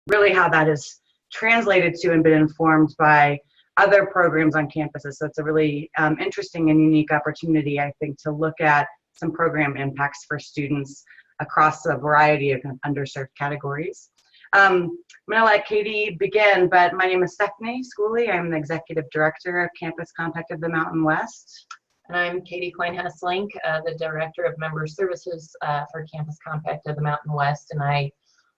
really how that is translated to and been informed by other programs on campuses. So it's a really interesting and unique opportunity, I think, to look at some program impacts for students across a variety of underserved categories. I'm going to let Katie begin, but my name is Stephanie Schooley. I'm the Executive Director of Campus Compact of the Mountain West. And I'm Katie Coyne-Hesselink, the Director of Member Services for Campus Compact of the Mountain West, and I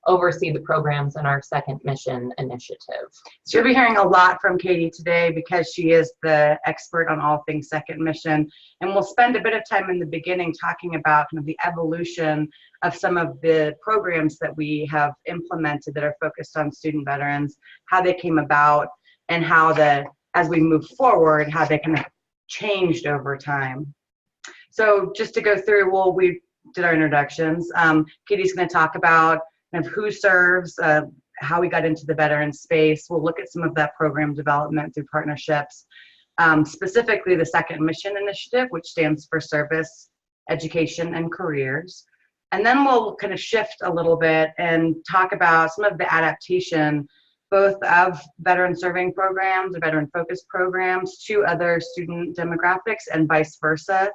oversee the programs in our Second Mission initiative. So you'll be hearing a lot from Katie today because she is the expert on all things Second Mission, and we'll spend a bit of time in the beginning talking about kind of the evolution of some of the programs that we have implemented that are focused on student veterans, how they came about, and how as we move forward, how they kind of changed over time. So just to go through, well, we did our introductions. Katie's going to talk about kind of who serves, how we got into the veteran space. We'll look at some of that program development through partnerships, specifically the Second Mission Initiative, which stands for Service, Education, and Careers. And then we'll kind of shift a little bit and talk about some of the adaptation, both of veteran serving programs or veteran focused programs to other student demographics and vice versa,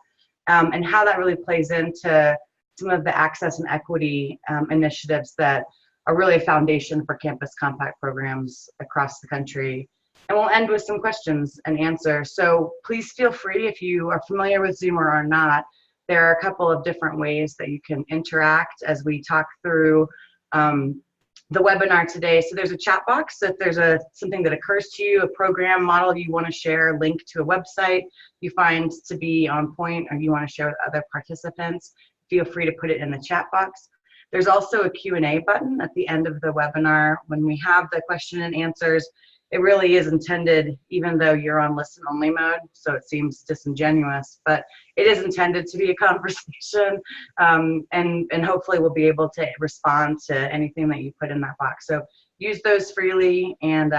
and how that really plays into some of the access and equity initiatives that are really a foundation for Campus Compact programs across the country. And we'll end with some questions and answers. So please feel free, if you are familiar with Zoom or are not, there are a couple of different ways that you can interact as we talk through the webinar today. So there's a chat box. So if there's something that occurs to you, a program model you want to share, a link to a website you find to be on point or you want to share with other participants, feel free to put it in the chat box. There's also a Q&A button at the end of the webinar. When we have the question and answers, it really is intended, even though you're on listen only mode, so it seems disingenuous, but it is intended to be a conversation, and hopefully we'll be able to respond to anything that you put in that box. So use those freely. And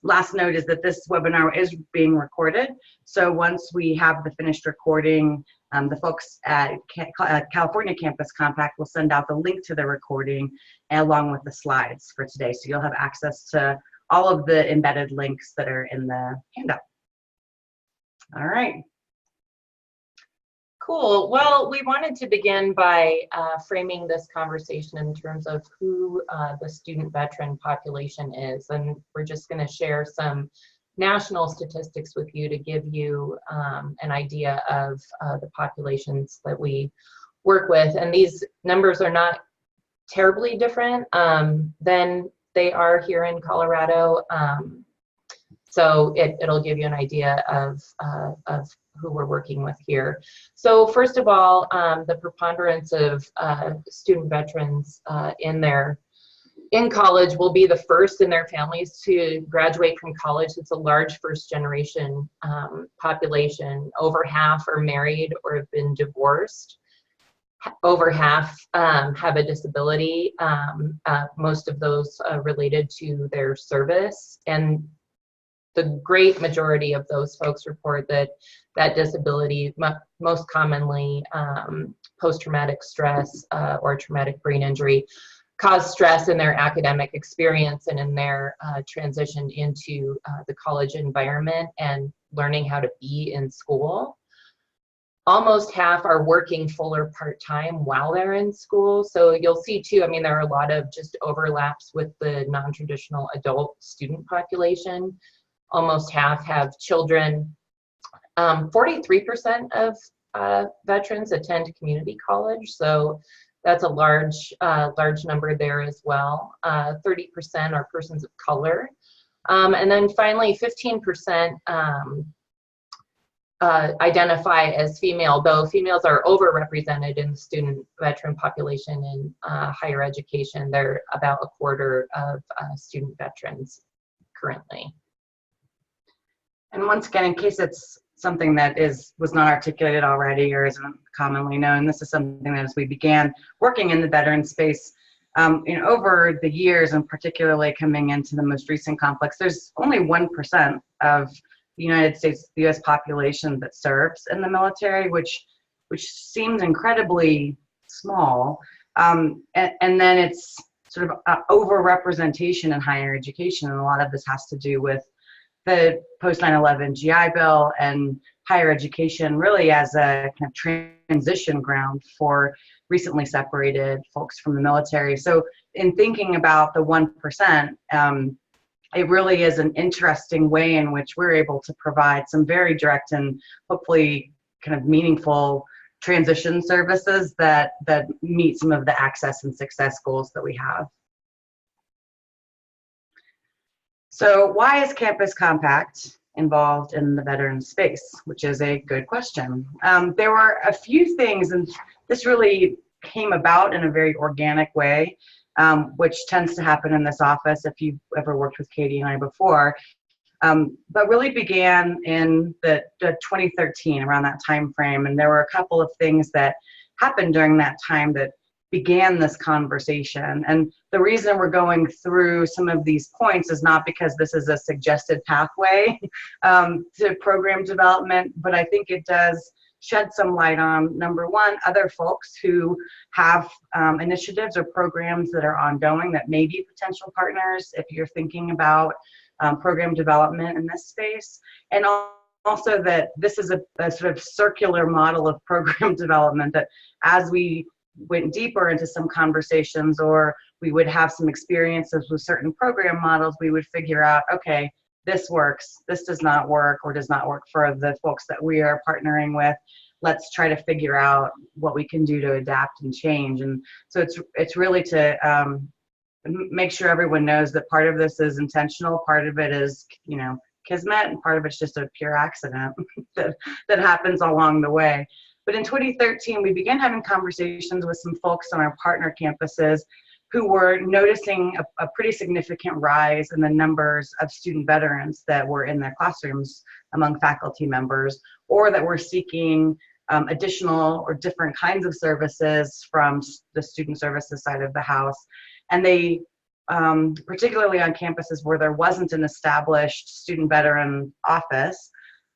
last note is that this webinar is being recorded. So once we have the finished recording, the folks at California Campus Compact will send out the link to the recording along with the slides for today. So you'll have access to all of the embedded links that are in the handout. All right. Cool. Well, we wanted to begin by framing this conversation in terms of who the student veteran population is. And we're just going to share some national statistics with you to give you an idea of the populations that we work with. And these numbers are not terribly different than they are here in Colorado. So it'll give you an idea of who we're working with here. So first of all, the preponderance of student veterans in college will be the first in their families to graduate from college. It's a large first generation population. Over half are married or have been divorced. Over half have a disability, most of those related to their service. And the great majority of those folks report that disability, most commonly post-traumatic stress or traumatic brain injury, cause stress in their academic experience and in their transition into the college environment and learning how to be in school. Almost half are working full or part-time while they're in school. So you'll see too, I mean, there are a lot of just overlaps with the non-traditional adult student population. Almost half have children. 43% of veterans attend community college. So that's a large number there as well. 30% are persons of color. And then finally, 15% identify as female, though females are overrepresented in the student veteran population in higher education. They're about a quarter of student veterans currently. And once again, in case it's something that was not articulated already or isn't commonly known, this is something that as we began working in the veteran space, over the years, and particularly coming into the most recent conflicts, there's only 1% of the United States, the U.S. population that serves in the military, which seems incredibly small. And then it's sort of overrepresentation in higher education, and a lot of this has to do with the post 9/11 GI Bill and higher education really as a kind of transition ground for recently separated folks from the military. So in thinking about the 1%, it really is an interesting way in which we're able to provide some very direct and hopefully kind of meaningful transition services that meet some of the access and success goals that we have. So why is Campus Compact involved in the veteran space, which is a good question. There were a few things, and this really came about in a very organic way, which tends to happen in this office if you've ever worked with Katie and I before, but really began in the 2013, around that time frame. And there were a couple of things that happened during that time that began this conversation. And the reason we're going through some of these points is not because this is a suggested pathway to program development, but I think it does shed some light on, number one, other folks who have initiatives or programs that are ongoing that may be potential partners if you're thinking about program development in this space. And also that this is a sort of circular model of program development, that as we went deeper into some conversations, or we would have some experiences with certain program models, we would figure out, okay, this works, this does not work, or does not work for the folks that we are partnering with. Let's try to figure out what we can do to adapt and change. And so it's really to make sure everyone knows that part of this is intentional, part of it is, you know, kismet, and part of it's just a pure accident that happens along the way. But in 2013, we began having conversations with some folks on our partner campuses who were noticing a pretty significant rise in the numbers of student veterans that were in their classrooms among faculty members, or that were seeking additional or different kinds of services from the student services side of the house. And they, particularly on campuses where there wasn't an established student veteran office,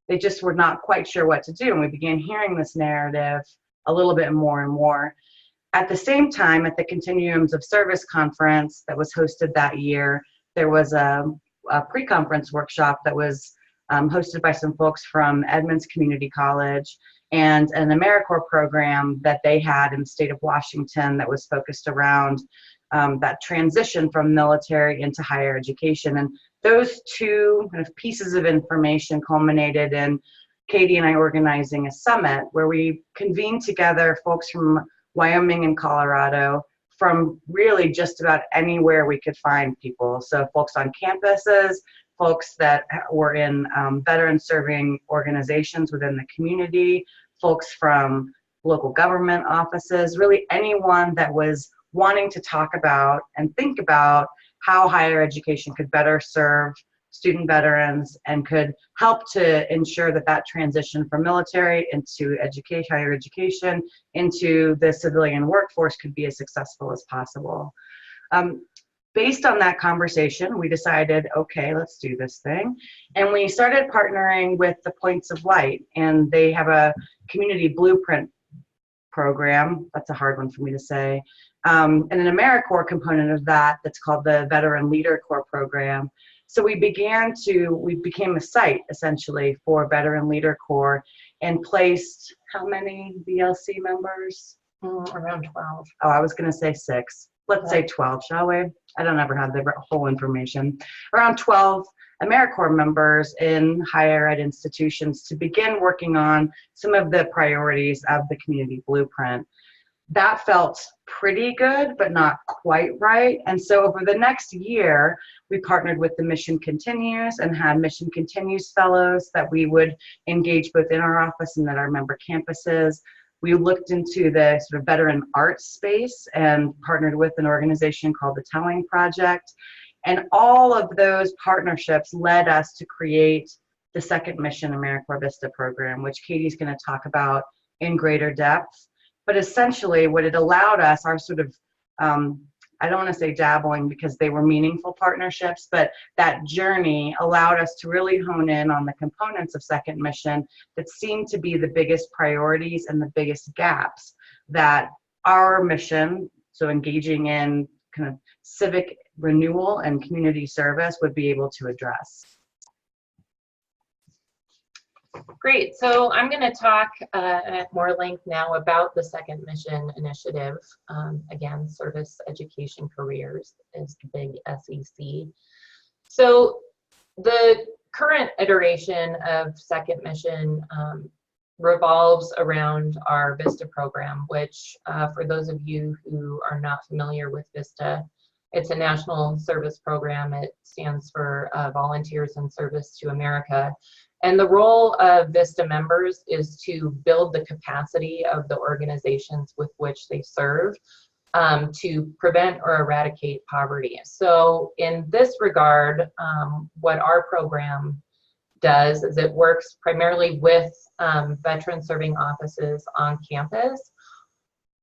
they just were not quite sure what to do. And we began hearing this narrative a little bit more and more. At the same time, at the Continuums of Service conference that was hosted that year, there was a pre-conference workshop that was hosted by some folks from Edmonds Community College, and an AmeriCorps program that they had in the state of Washington that was focused around that transition from military into higher education. And those two kind of pieces of information culminated in Katie and I organizing a summit where we convened together folks from Wyoming and Colorado, from really just about anywhere we could find people. So folks on campuses, folks that were in veteran serving organizations within the community, folks from local government offices, really anyone that was wanting to talk about and think about how higher education could better serve student veterans and could help to ensure that that transition from military into higher education into the civilian workforce could be as successful as possible. Based on that conversation, we decided, okay, let's do this thing. And we started partnering with the Points of Light, and they have a community blueprint program. That's a hard one for me to say. And an AmeriCorps component of that that's called the Veteran Leader Corps program. So we became a site essentially for Veteran Leader Corps, and placed how many VLC members? Around 12. Oh, I was going to say 6. Let's say 12, shall we? I don't ever have the whole information. Around 12 AmeriCorps members in higher ed institutions to begin working on some of the priorities of the community blueprint. That felt pretty good, but not quite right. And so over the next year, we partnered with the Mission Continues and had Mission Continues fellows that we would engage both in our office and at our member campuses. We looked into the sort of veteran arts space and partnered with an organization called the Telling Project. And all of those partnerships led us to create the Second Mission AmeriCorps Vista program, which Katie's going to talk about in greater depth. But essentially what it allowed us, our sort of, I don't want to say dabbling because they were meaningful partnerships, but that journey allowed us to really hone in on the components of Second Mission that seemed to be the biggest priorities and the biggest gaps that our mission, so engaging in kind of civic renewal and community service would be able to address. Great. So I'm going to talk at more length now about the second mission initiative. Again, service, education, careers is the big SEC. So the current iteration of second mission revolves around our VISTA program, which for those of you who are not familiar with VISTA, it's a national service program. It stands for Volunteers in Service to America. And the role of VISTA members is to build the capacity of the organizations with which they serve to prevent or eradicate poverty. So in this regard, what our program does is it works primarily with veteran serving offices on campus,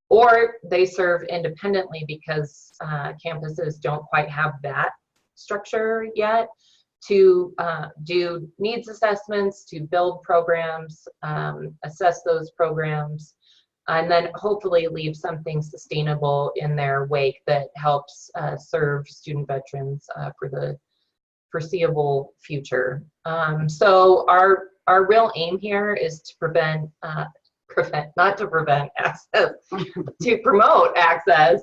or they serve independently because campuses don't quite have that structure yet, to do needs assessments, to build programs, assess those programs, and then hopefully leave something sustainable in their wake that helps serve student veterans for the foreseeable future. So our real aim here is to not to prevent access, to promote access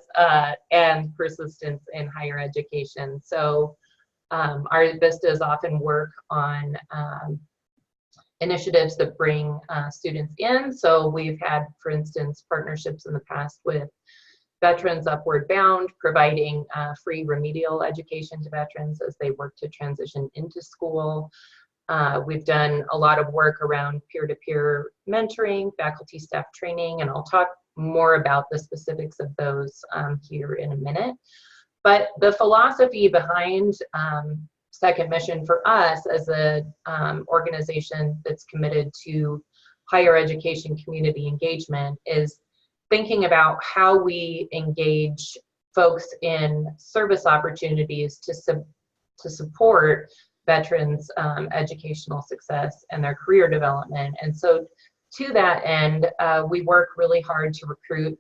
and persistence in higher education. So our VISTAs often work on initiatives that bring students in. So we've had, for instance, partnerships in the past with Veterans Upward Bound, providing free remedial education to veterans as they work to transition into school. We've done a lot of work around peer-to-peer mentoring, faculty staff training, and I'll talk more about the specifics of those here in a minute. But the philosophy behind Second Mission for us as an organization that's committed to higher education community engagement is thinking about how we engage folks in service opportunities to support veterans' educational success and their career development. And so to that end, we work really hard to recruit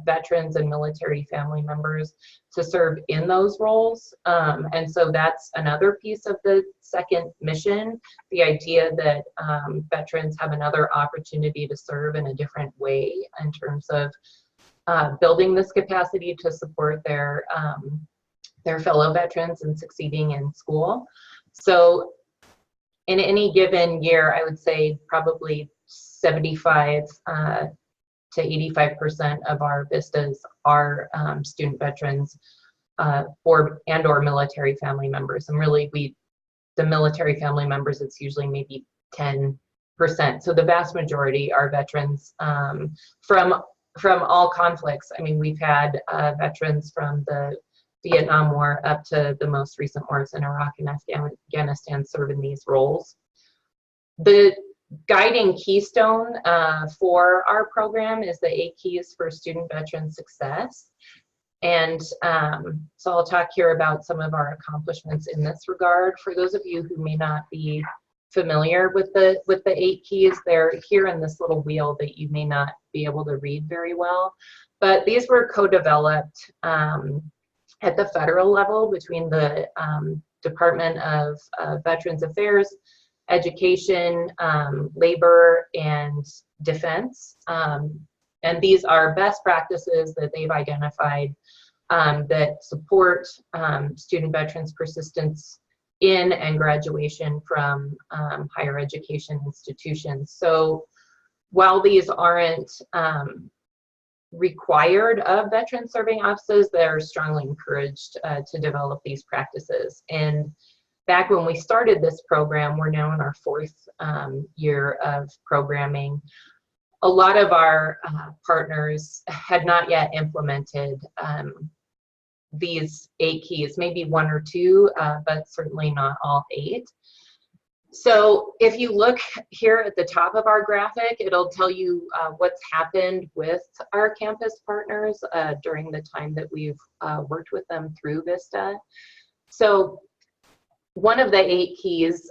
veterans and military family members to serve in those roles. And so that's another piece of the second mission, the idea that veterans have another opportunity to serve in a different way in terms of building this capacity to support their fellow veterans and succeeding in school. So in any given year, I would say probably 75 to 85% of our VISTAs are student veterans or military family members. And really, the military family members, it's usually maybe 10%. So the vast majority are veterans from all conflicts. I mean, we've had veterans from the Vietnam War up to the most recent wars in Iraq and Afghanistan serve in these roles. The guiding keystone for our program is the 8 keys for student veteran success. And so I'll talk here about some of our accomplishments in this regard. For those of you who may not be familiar with the 8 keys, they're here in this little wheel that you may not be able to read very well. But these were co-developed at the federal level between the Department of Veterans Affairs, Education, Labor, and Defense. And these are best practices that they've identified that support student veterans' persistence in and graduation from higher education institutions. So while these aren't required of veteran serving offices, they're strongly encouraged to develop these practices. And back when we started this program, we're now in our 4th year of programming. A lot of our partners had not yet implemented these 8 keys, maybe 1 or 2, but certainly not all 8. So if you look here at the top of our graphic, it'll tell you what's happened with our campus partners during the time that we've worked with them through VISTA. So one of the 8 keys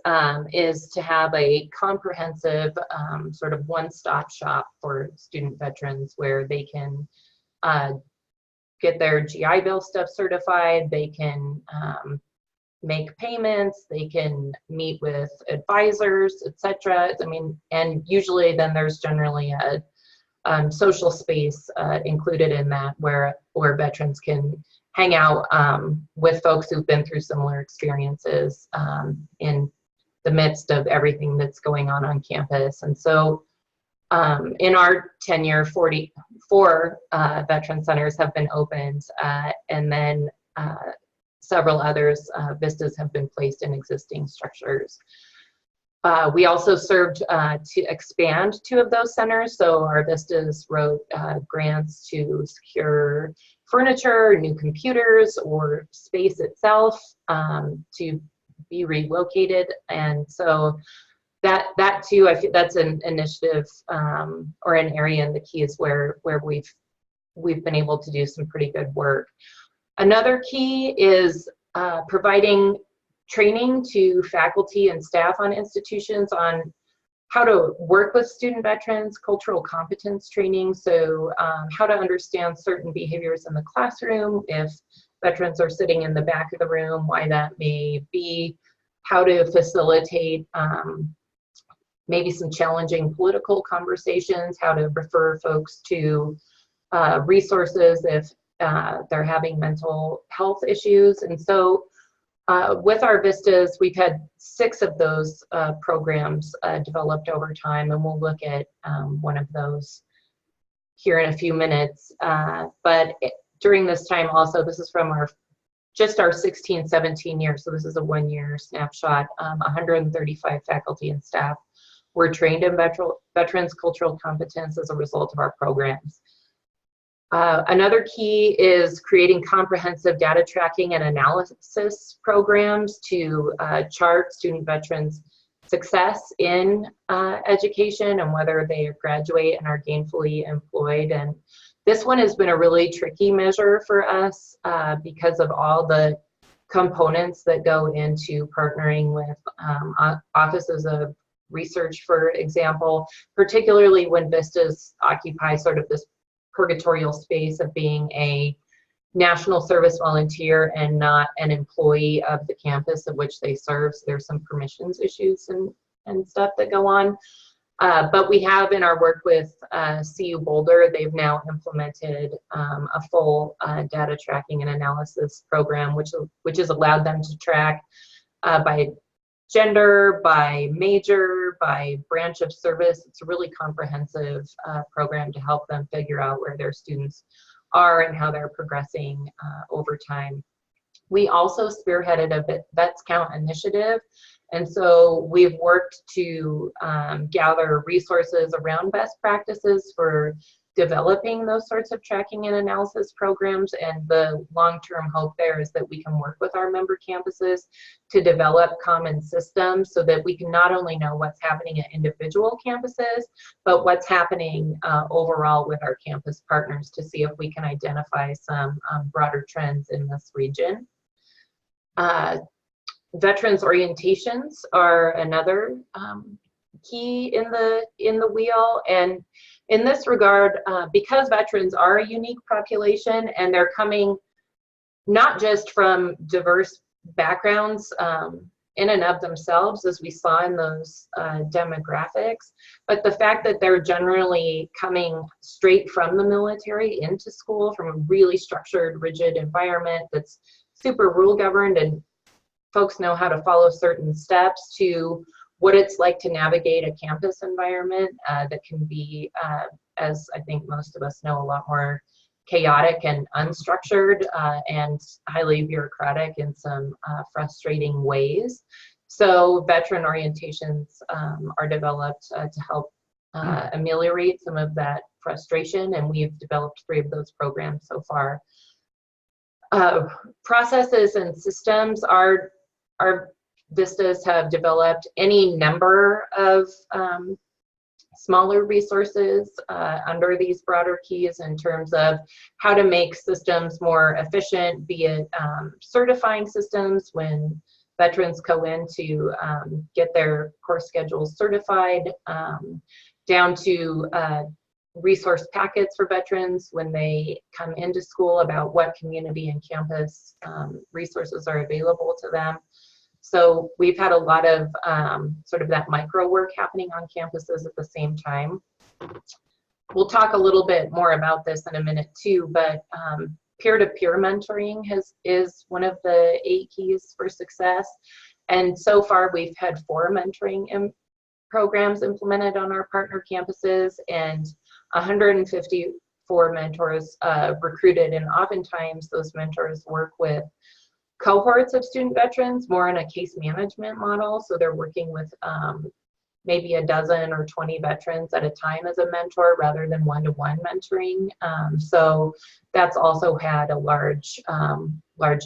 is to have a comprehensive sort of one-stop shop for student veterans where they can get their GI Bill stuff certified, they can make payments, they can meet with advisors, etc. I mean, and usually then there's generally a social space included in that where veterans can hang out with folks who've been through similar experiences in the midst of everything that's going on campus. And so in our tenure, 44 veteran centers have been opened, and then several others, vistas, have been placed in existing structures. We also served to expand 2 of those centers. So our vistas wrote grants to secure furniture, new computers, or space itself to be relocated. And so that too, I feel that's an initiative or an area in the Keys where we've been able to do some pretty good work. Another key is providing training to faculty and staff on institutions on how to work with student veterans, cultural competence training, so how to understand certain behaviors in the classroom, if veterans are sitting in the back of the room, why that may be, how to facilitate maybe some challenging political conversations, how to refer folks to resources if they're having mental health issues. And so with our vistas, we've had 6 of those programs developed over time, and we'll look at one of those here in a few minutes. But during this time also, this is from just our 16-17 years, so this is a 1-year snapshot, 135 faculty and staff were trained in veterans cultural competence as a result of our programs. Another key is creating comprehensive data tracking and analysis programs to chart student veterans' success in education and whether they graduate and are gainfully employed. And this one has been a really tricky measure for us because of all the components that go into partnering with offices of research, for example, particularly when vistas occupy sort of this purgatorial space of being a national service volunteer and not an employee of the campus of which they serve. So there's some permissions issues and stuff that go on. But we have, in our work with CU Boulder, they've now implemented a full data tracking and analysis program, which has allowed them to track by gender, by major, by branch of service. It's a really comprehensive program to help them figure out where their students are and how they're progressing over time. We also spearheaded a Vets Count initiative, and so we've worked to gather resources around best practices for developing those sorts of tracking and analysis programs, and the long-term hope there is that we can work with our member campuses to develop common systems so that we can not only know what's happening at individual campuses, but what's happening overall with our campus partners to see if we can identify some broader trends in this region. Veterans orientations are another key in the wheel, and in this regard, because veterans are a unique population and they're coming not just from diverse backgrounds in and of themselves, as we saw in those demographics, but the fact that they're generally coming straight from the military into school from a really structured, rigid environment that's super rule governed, and folks know how to follow certain steps, to what it's like to navigate a campus environment that can be, as I think most of us know, a lot more chaotic and unstructured and highly bureaucratic in some frustrating ways. So veteran orientations are developed to help ameliorate some of that frustration, and we've developed 3 of those programs so far. Processes and systems are vistas have developed any number of smaller resources under these broader keys in terms of how to make systems more efficient, be it certifying systems when veterans go in to get their course schedules certified, down to resource packets for veterans when they come into school about what community and campus resources are available to them. So we've had a lot of sort of that micro work happening on campuses at the same time. We'll talk a little bit more about this in a minute too, but peer-to-peer mentoring is one of the 8 keys for success. And so far we've had 4 mentoring programs implemented on our partner campuses and 154 mentors recruited. And oftentimes those mentors work with cohorts of student veterans, more in a case management model. So they're working with maybe a dozen or 20 veterans at a time as a mentor rather than one-to-one mentoring. So that's also had a large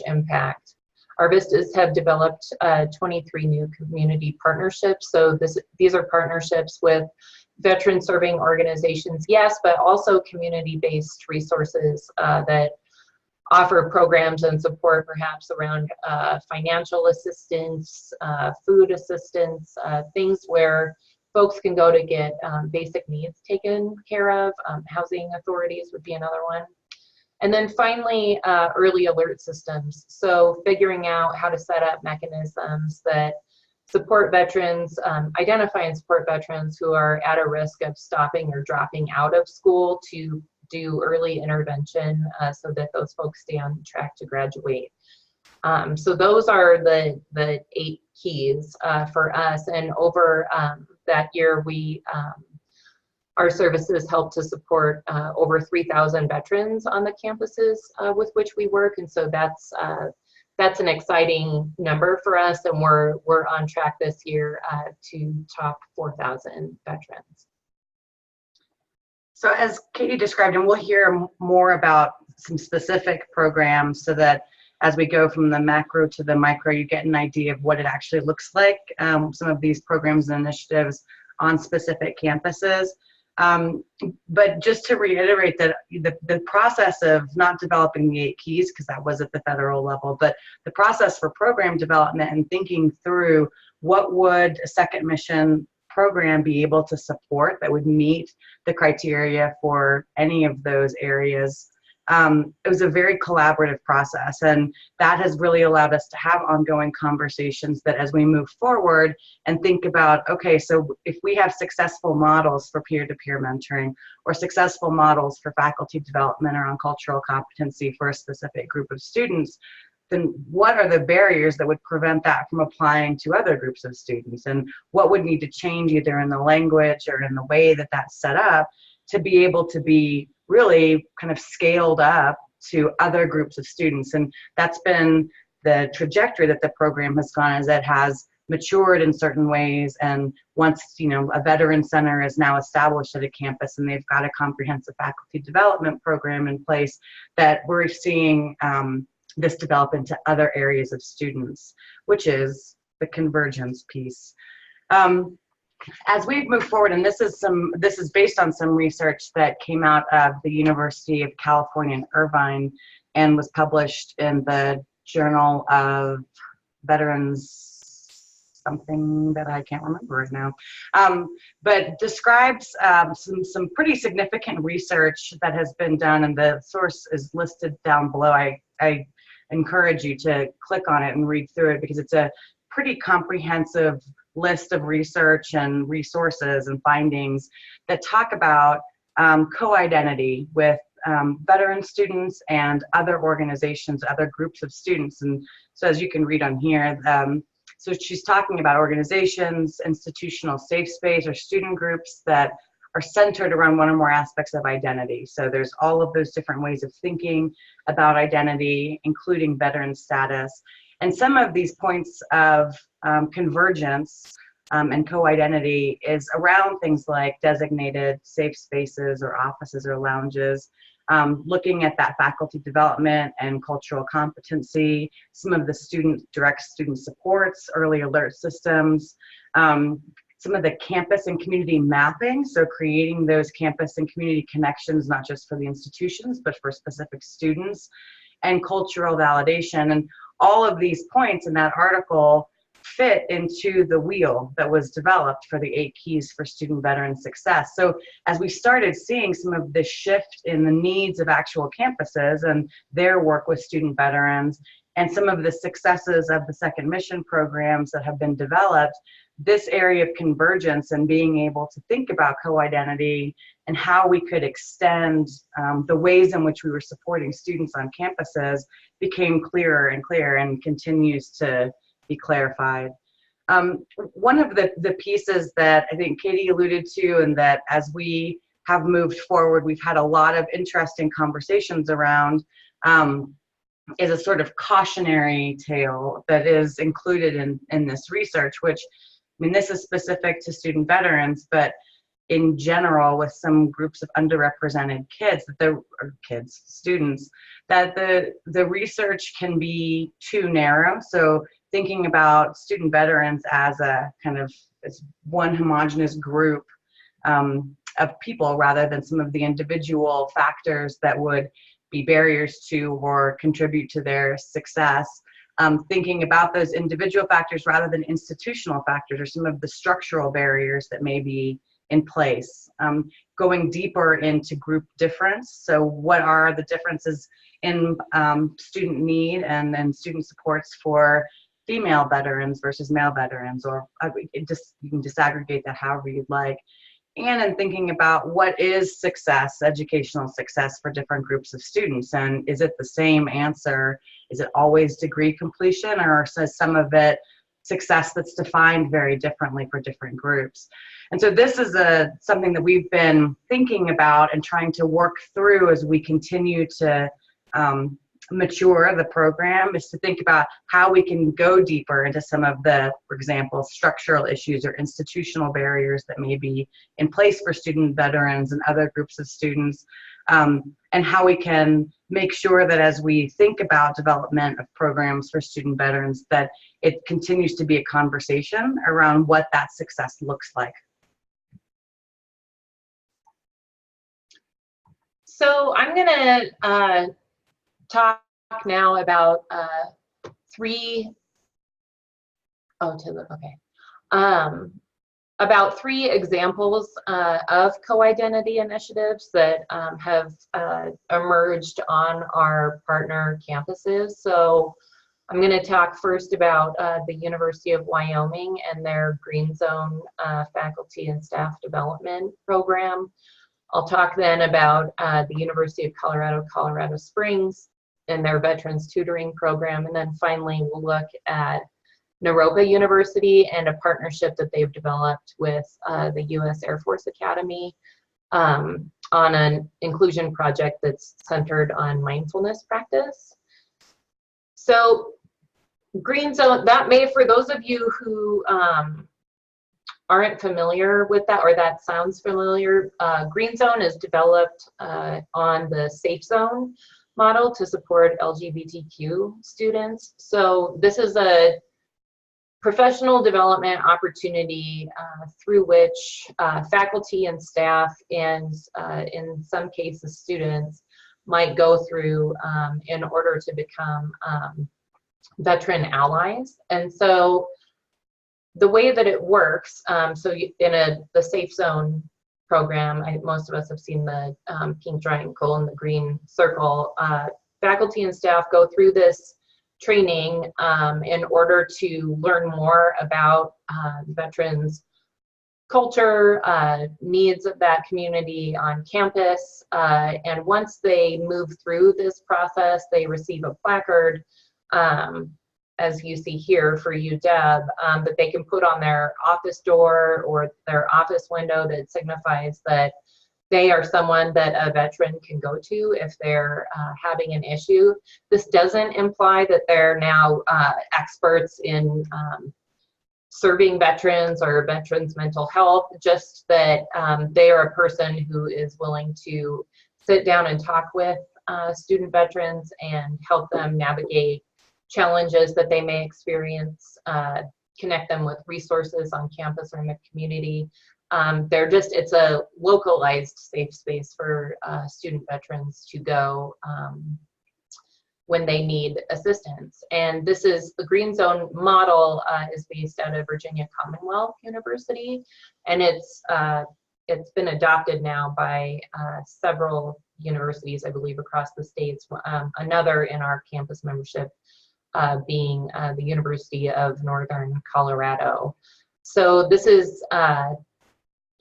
impact. Our Vistas have developed 23 new community partnerships. So these are partnerships with veteran serving organizations, yes, but also community-based resources that offer programs and support perhaps around financial assistance, food assistance, things where folks can go to get basic needs taken care of. Housing authorities would be another one. And then finally, early alert systems. So figuring out how to set up mechanisms that support veterans, identify and support veterans who are at a risk of stopping or dropping out of school to do early intervention so that those folks stay on track to graduate. So those are the 8 keys for us. And over that year, our services help to support over 3,000 veterans on the campuses with which we work. And so that's an exciting number for us. And we're on track this year to top 4,000 veterans. So as Katie described, and we'll hear more about some specific programs so that as we go from the macro to the micro, you get an idea of what it actually looks like, some of these programs and initiatives on specific campuses. But just to reiterate that the process of not developing the 8 keys, because that was at the federal level, but the process for program development and thinking through what would a second mission program be able to support that would meet the criteria for any of those areas. It was a very collaborative process, and that has really allowed us to have ongoing conversations that as we move forward and think about, okay, so if we have successful models for peer-to-peer mentoring or successful models for faculty development around cultural competency for a specific group of students, then what are the barriers that would prevent that from applying to other groups of students? And what would need to change either in the language or in the way that that's set up to be able to be really kind of scaled up to other groups of students? And that's been the trajectory that the program has gone, as it has matured in certain ways. And once, a veteran center is now established at a campus and they've got a comprehensive faculty development program in place, that we're seeing this develop into other areas of students, which is the convergence piece. As we move forward, and this is based on some research that came out of the University of California in Irvine and was published in the Journal of Veterans, something that I can't remember right now, but describes some pretty significant research that has been done, and the source is listed down below. I encourage you to click on it and read through it, because it's a pretty comprehensive list of research and resources and findings that talk about co-identity with veteran students and other organizations, other groups of students. And so as you can read on here, so she's talking about organizations, institutional safe space, or student groups that are centered around one or more aspects of identity. So there's all of those different ways of thinking about identity, including veteran status. And some of these points of convergence and co-identity is around things like designated safe spaces or offices or lounges, looking at that faculty development and cultural competency, some of the direct student supports, early alert systems, some of the campus and community mapping, so creating those campus and community connections, not just for the institutions, but for specific students, and cultural validation. And all of these points in that article fit into the wheel that was developed for the 8 keys for student veteran success. So as we started seeing some of this shift in the needs of actual campuses and their work with student veterans, and some of the successes of the second mission programs that have been developed, this area of convergence and being able to think about co-identity and how we could extend the ways in which we were supporting students on campuses became clearer and clearer, and continues to be clarified. One of the pieces that I think Katie alluded to, and that as we have moved forward, we've had a lot of interesting conversations around, is a sort of cautionary tale that is included in this research, which, I mean, this is specific to student veterans, but in general with some groups of underrepresented kids, students, that the research can be too narrow. So thinking about student veterans as a kind of as one homogeneous group of people, rather than some of the individual factors that would be barriers to or contribute to their success. Thinking about those individual factors rather than institutional factors, or some of the structural barriers that may be in place. Going deeper into group difference. So what are the differences in student need and student supports for female veterans versus male veterans, or you can disaggregate that however you'd like. And in thinking about what is success, educational success for different groups of students, and is it the same answer? Is it always degree completion, or is some of it success that's defined very differently for different groups? And so this is something that we've been thinking about and trying to work through as we continue to mature the program, is to think about how we can go deeper into some of the, for example, structural issues or institutional barriers that may be in place for student veterans and other groups of students, and how we can make sure that as we think about development of programs for student veterans, that it continues to be a conversation around what that success looks like. So I'm gonna talk now about about three examples of co-identity initiatives that have emerged on our partner campuses. So I'm going to talk first about the University of Wyoming and their Green Zone faculty and staff development program. I'll talk then about the University of Colorado, Colorado Springs and their Veterans Tutoring program. And then finally, we'll look at Naropa University and a partnership that they've developed with the U.S. Air Force Academy on an inclusion project that's centered on mindfulness practice. So Green Zone, that may, for those of you who aren't familiar with that, or that sounds familiar, Green Zone is developed on the Safe Zone model to support LGBTQ students. So this is a professional development opportunity through which faculty and staff, and in some cases students, might go through in order to become veteran allies. And so the way that it works, so in the Safe Zone program, most of us have seen the pink triangle and the green circle. Faculty and staff go through this training in order to learn more about veterans' culture, needs of that community on campus. And once they move through this process, they receive a placard, as you see here for you, Deb, that they can put on their office door or their office window that signifies that they are someone that a veteran can go to if they're having an issue. This doesn't imply that they're now experts in serving veterans or veterans' mental health, just that they are a person who is willing to sit down and talk with student veterans and help them navigate challenges that they may experience, connect them with resources on campus or in the community. It's a localized safe space for student veterans to go when they need assistance. And this is the Green Zone model is based out of Virginia Commonwealth University, and it's been adopted now by several universities, I believe, across the states. Another in our campus membership being the University of Northern Colorado. So this is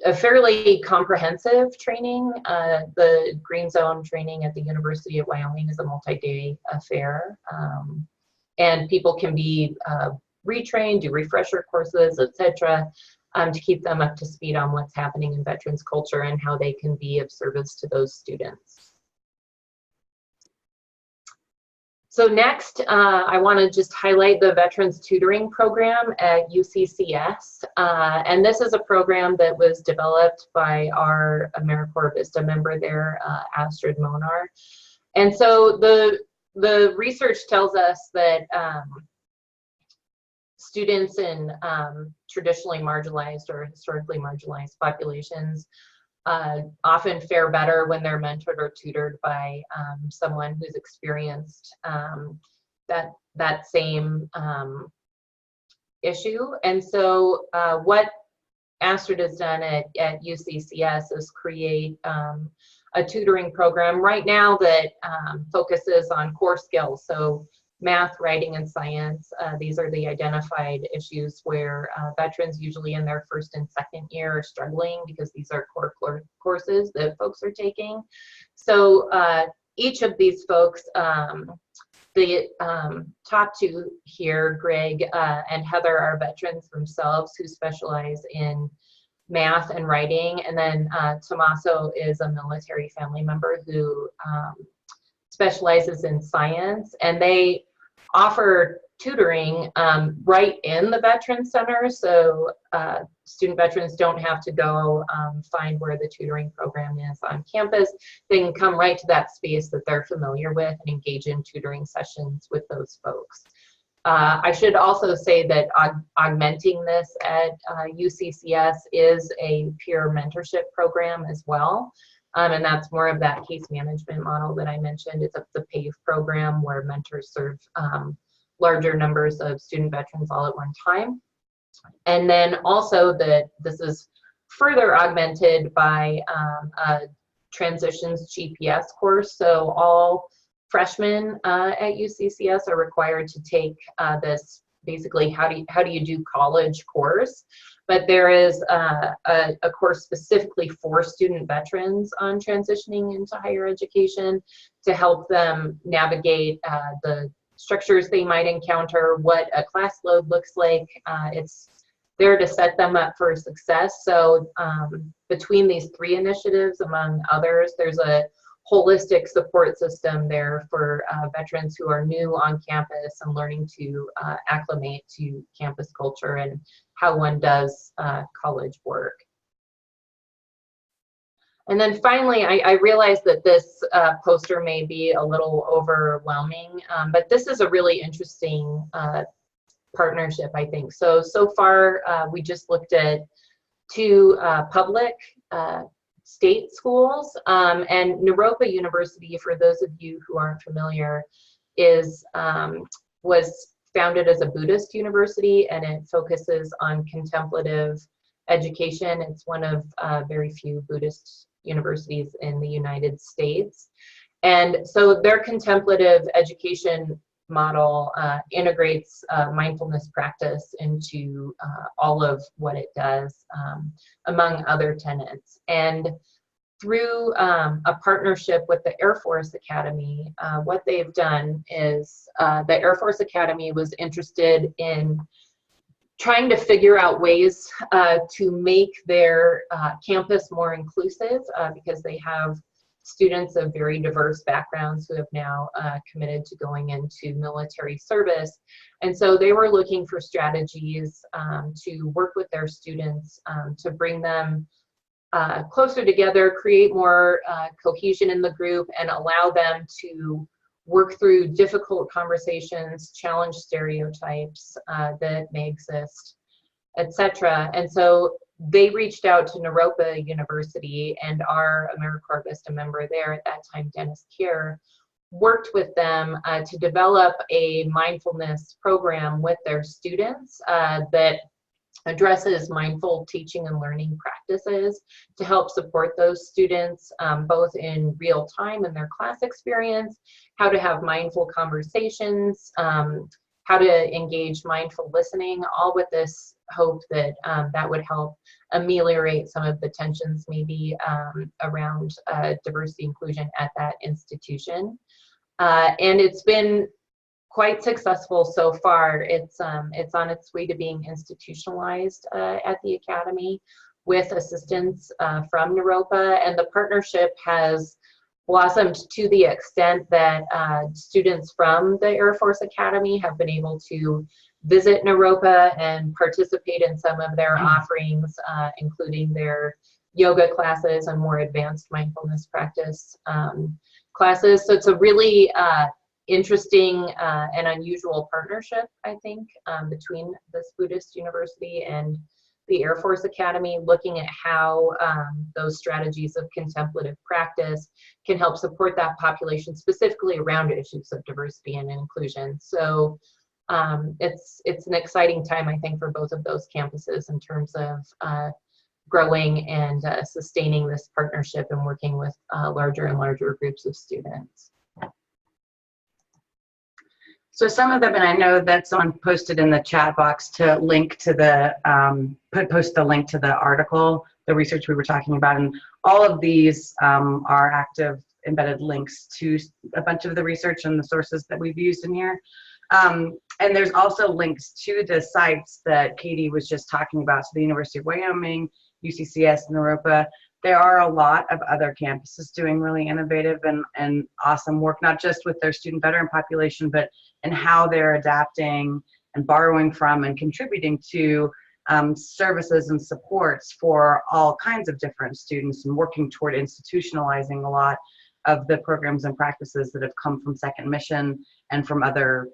a fairly comprehensive training. The Green Zone training at the University of Wyoming is a multi-day affair. And people can be retrained, do refresher courses, etc., to keep them up to speed on what's happening in veterans culture and how they can be of service to those students. So next, I want to just highlight the Veterans Tutoring Program at UCCS. And this is a program that was developed by our AmeriCorps Vista member there, Astrid Monar. And so the research tells us that students in traditionally marginalized or historically marginalized populations often fare better when they're mentored or tutored by someone who's experienced that same issue. And so what Astrid has done at UCCS is create a tutoring program right now that focuses on core skills. So math, writing, and science. These are the identified issues where veterans usually in their first and second year are struggling because these are core courses that folks are taking. So each of these folks, the top two here, Greg and Heather, are veterans themselves who specialize in math and writing. And then Tommaso is a military family member who specializes in science, and they offer tutoring right in the Veteran Center, so student veterans don't have to go find where the tutoring program is on campus. They can come right to that space that they're familiar with and engage in tutoring sessions with those folks. I should also say that augmenting this at UCCS is a peer mentorship program as well. And that's more of that case management model that I mentioned. It's a PAVE program where mentors serve larger numbers of student veterans all at one time. And then also that this is further augmented by a transitions GPS course. So all freshmen at UCCS are required to take this basically how do you do college course. But there is a course specifically for student veterans on transitioning into higher education to help them navigate the structures they might encounter, what a class load looks like. It's there to set them up for success. So between these three initiatives, among others, there's a holistic support system there for veterans who are new on campus and learning to acclimate to campus culture and how one does college work. And then finally, I realize that this poster may be a little overwhelming, but this is a really interesting partnership, I think. So far, we just looked at two public state schools, and Naropa University, for those of you who aren't familiar, was founded as a Buddhist university, and it focuses on contemplative education. It's one of very few Buddhist universities in the United States. And so their contemplative education model integrates mindfulness practice into all of what it does, among other tenets. And through a partnership with the Air Force Academy, what they've done is the Air Force Academy was interested in trying to figure out ways to make their campus more inclusive because they have students of very diverse backgrounds who have now committed to going into military service. And so they were looking for strategies to work with their students to bring them closer together, create more cohesion in the group, and allow them to work through difficult conversations, challenge stereotypes that may exist, etc. And so they reached out to Naropa University, and our AmeriCorps Vista member there at that time, Dennis Kier, worked with them to develop a mindfulness program with their students that addresses mindful teaching and learning practices to help support those students both in real time in their class experience, how to have mindful conversations, how to engage mindful listening, all with this hope that that would help ameliorate some of the tensions maybe around diversity inclusion at that institution. And it's been quite successful so far. It's on its way to being institutionalized at the Academy with assistance from Naropa, and the partnership has blossomed to the extent that students from the Air Force Academy have been able to visit Naropa and participate in some of their offerings, including their yoga classes and more advanced mindfulness practice classes. So it's a really interesting and unusual partnership, I think, between this Buddhist university and the Air Force Academy, looking at how those strategies of contemplative practice can help support that population, specifically around issues of diversity and inclusion. So it's an exciting time, I think, for both of those campuses in terms of growing and sustaining this partnership and working with larger and larger groups of students. So some of them, and I know that someone posted in the chat box to link to the, post the link to the article, the research we were talking about, and all of these are active embedded links to a bunch of the research and the sources that we've used in here. And there's also links to the sites that Katie was just talking about, so the University of Wyoming, UCCS, Naropa. There are a lot of other campuses doing really innovative and awesome work, not just with their student veteran population, but in how they're adapting and borrowing from and contributing to services and supports for all kinds of different students, and working toward institutionalizing a lot of the programs and practices that have come from Second Mission and from other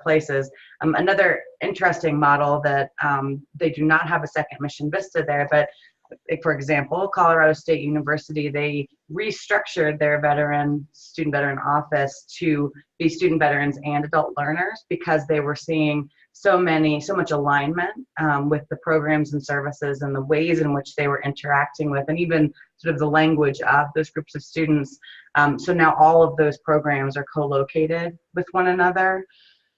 places. Another interesting model that they do not have a Second Mission vista there, but for example, Colorado State University, they restructured their student veteran office to be student veterans and adult learners, because they were seeing so much alignment with the programs and services and the ways in which they were interacting with, and even sort of the language of those groups of students. So now all of those programs are co-located with one another.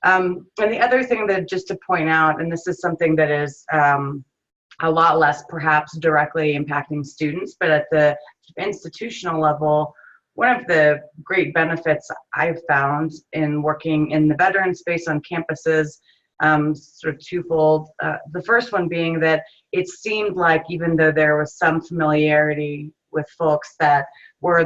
And the other thing that just to point out, and this is something that is a lot less perhaps directly impacting students, but at the institutional level, one of the great benefits I've found in working in the veteran space on campuses, sort of twofold. The first one being that it seemed like, even though there was some familiarity with folks that were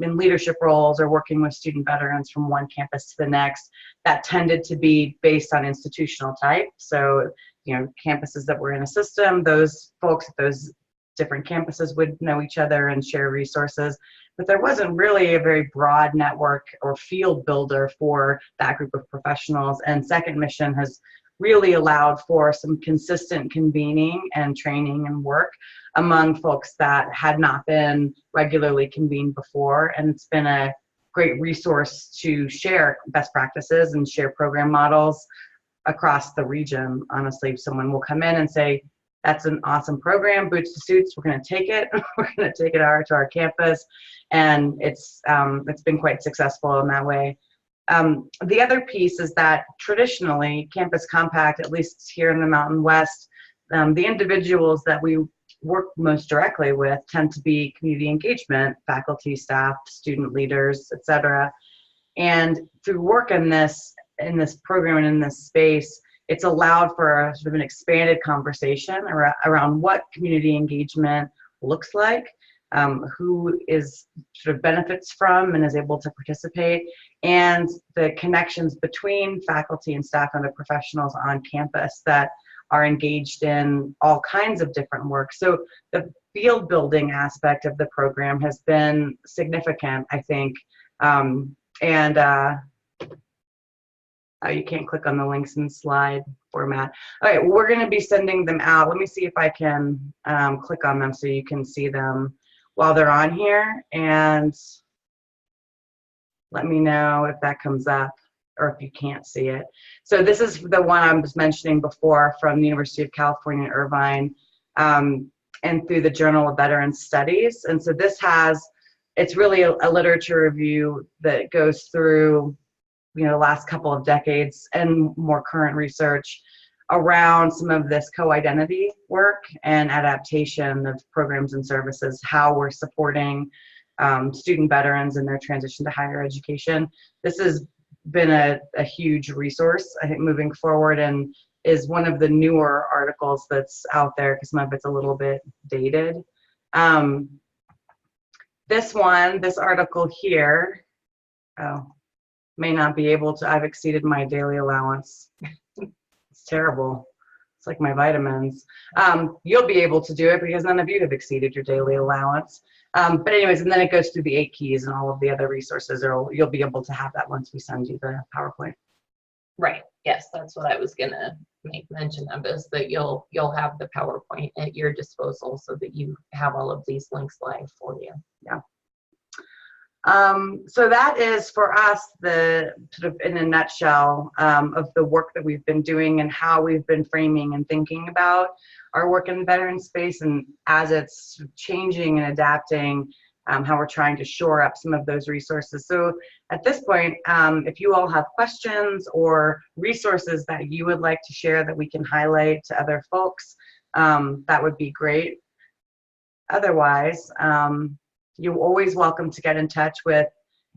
in leadership roles or working with student veterans from one campus to the next, that tended to be based on institutional type. So, you know, campuses that were in a system, those folks at those different campuses would know each other and share resources, but there wasn't really a very broad network or field builder for that group of professionals. And Second Mission has really allowed for some consistent convening and training and work among folks that had not been regularly convened before. And it's been a great resource to share best practices and share program models across the region. Honestly, someone will come in and say, that's an awesome program, boots to suits, we're going to take it. We're going to take it to our campus. And it's been quite successful in that way. The other piece is that traditionally, Campus Compact, at least here in the Mountain West, the individuals that we work most directly with tend to be community engagement, faculty, staff, student leaders, etc. And through work in this program and in this space, it's allowed for a sort of an expanded conversation around what community engagement looks like, who is sort of benefits from and is able to participate, and the connections between faculty and staff and other professionals on campus that are engaged in all kinds of different work. So the field building aspect of the program has been significant, I think. You can't click on the links in slide format. All right, we're going to be sending them out. Let me see if I can click on them so you can see them while they're on here. And let me know if that comes up or if you can't see it. So this is the one I was mentioning before from the University of California, Irvine, and through the Journal of Veterans Studies. And so this it's really a literature review that goes through, you know, the last couple of decades and more current research around some of this co-identity work and adaptation of programs and services, how we're supporting student veterans in their transition to higher education. This has been a huge resource, I think, moving forward, and is one of the newer articles that's out there because some of it's a little bit dated. This article here, may not be able to, I've exceeded my daily allowance. It's terrible. It's like my vitamins. You'll be able to do it because none of you have exceeded your daily allowance. But anyways, and then it goes through the 8 keys and all of the other resources, or you'll be able to have that once we send you the PowerPoint. Right. Yes, that's what I was gonna make mention of, is that you'll have the PowerPoint at your disposal so that you have all of these links live for you. Yeah. So that is for us the sort of in a nutshell of the work that we've been doing and how we've been framing and thinking about our work in the veteran space, and as it's changing and adapting, how we're trying to shore up some of those resources. So at this point, if you all have questions or resources that you would like to share that we can highlight to other folks, that would be great. Otherwise, you're always welcome to get in touch with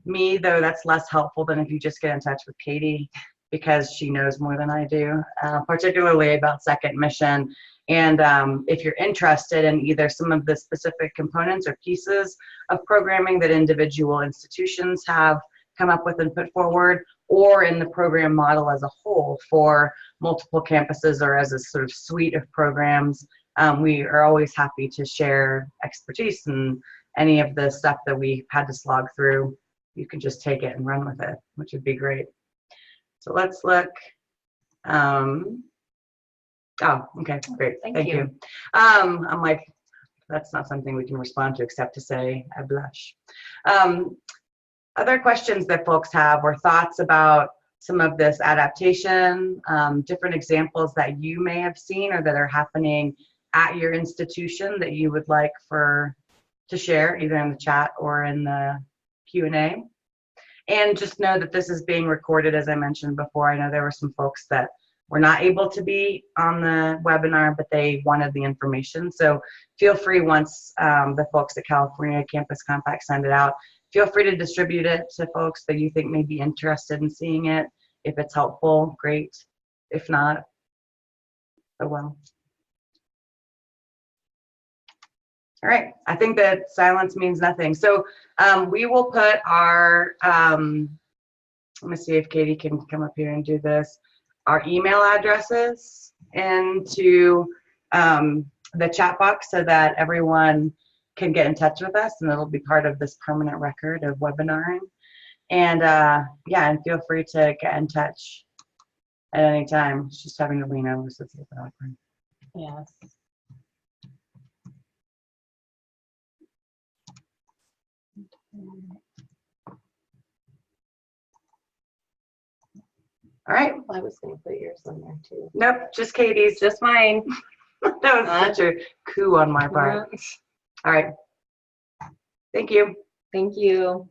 me, though that's less helpful than if you just get in touch with Katie, because she knows more than I do, particularly about second mission. And if you're interested in either some of the specific components or pieces of programming that individual institutions have come up with and put forward, or in the program model as a whole for multiple campuses or as a sort of suite of programs, we are always happy to share expertise, and any of the stuff that we had to slog through, you can just take it and run with it, which would be great. So let's look. Oh, okay, great. Thank you. I'm like, that's not something we can respond to except to say, I blush. Other questions that folks have or thoughts about some of this adaptation, different examples that you may have seen or that are happening at your institution that you would like to share either in the chat or in the Q&A. And just know that this is being recorded, as I mentioned before. I know there were some folks that were not able to be on the webinar, but they wanted the information. So feel free, once the folks at California Campus Compact send it out, feel free to distribute it to folks that you think may be interested in seeing it. If it's helpful, great. If not, oh well. All right, I think that silence means nothing. So we will put our, let me see if Katie can come up here and do this, our email addresses into the chat box so that everyone can get in touch with us, and it'll be part of this permanent record of webinaring. And yeah, and feel free to get in touch at any time. She's having to lean over, so it's a little bit awkward. Yes. All right. I was going to put yours in there too. Nope, just Katie's. Just mine. That was such a coup on my part. All right. Thank you. Thank you.